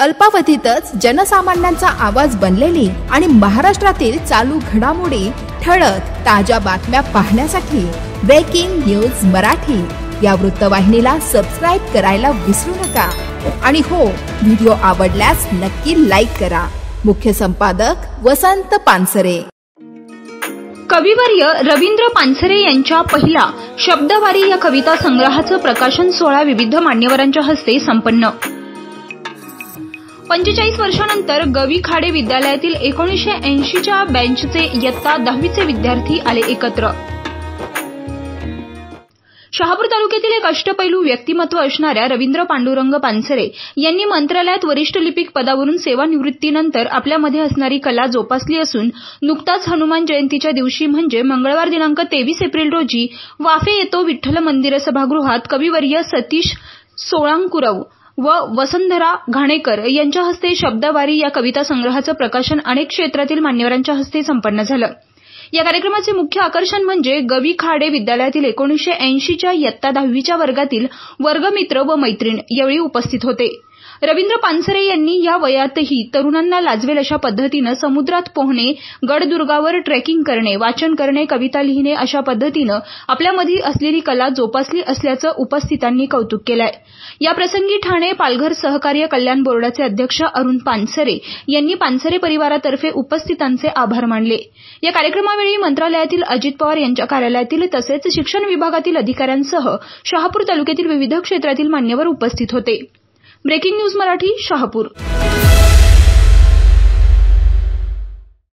अल्पावधीतच जनसामान्यांचा आवाज बनलेली आणि महाराष्ट्रातील चालू घडामोडी ठळक ताज्या बातम्या पाहण्यासाठी ब्रेकिंग न्यूज मराठी या वृत्तवाहिनीला सबस्क्राइब करायला विसरू नका। आणि हो, व्हिडिओ आवडल्यास नक्की लाईक करा। मुख्य संपादक वसंत पानसरे। कविवर्य रवींद्र पानसरे यांच्या पहिल्या शब्दवारी या कविता संग्रहाचं प्रकाशन सोहळा विविध मान्यवरांच्या हस्ते संपन्न। 45 वर्षांनंतर गवी खाडे विद्यालयातील 1980च्या बॅचचे इयत्ता 10वीचे विद्यार्थी आले एकत्र। शहापूर तालुक्यातील एक अष्टपैलू व्यक्तिमत्व असणाऱ्या रवींद्र पांडुरंग पानसरे यांनी मंत्रालयात वरिष्ठ लिपिक पदावरून सेवानिवृत्तीनंतर आपल्यामध्ये असणारी कला जोपासली असून नुकताच हनुमान जयंतीच्या दिवशी म्हणजे मंगळवार दिनांक 23 एप्रिल रोजी वाफे येतो विठ्ठल मंदिर सभागृहात कविवर्य सतीश सोळांकुरव व वसंधरा घाणेकर यांच्या हस्ते शब्दवारी या कविता संग्रहाचं प्रकाशन अनेक क्षेत्रातील मान्यवरांच्या हस्ते संपन्न झालं। या कार्यक्रमाचे मुख्य आकर्षण म्हणजे गवी खाडे विद्यालयातील 1980च्या इयत्ता 10वीच्या वर्गातील वर्गमित्र व मैत्रीण यावेळी उपस्थित होते। रवींद्र पानसरे यांनी या वयातही तरुणांना लाजवेल अशा पद्धतीनं समुद्रात पोहणे, गडदुर्गावर ट्रेकिंग करणे, वाचन करणे, कविता लिहिणे अशा पद्धतीनं आपल्यामध्ये असलेली कला जोपासली असल्याचं उपस्थितांनी कौतुक केलंय। या प्रसंगी ठाणे पालघर सहकार्य कल्याण बोर्डाचे अध्यक्ष अरुण पानसरे यांनी पानसरे परिवारातर्फे उपस्थितांचे आभार मानले। या कार्यक्रमावेळी मंत्रालयातील अजित पवार यांच्या कार्यालयातील तसेच शिक्षण विभागातील अधिकाऱ्यांसह शहापूर तालुक्यातील विविध क्षेत्रातील मान्यवर उपस्थित होते। Breaking news Marathi, Shahapur.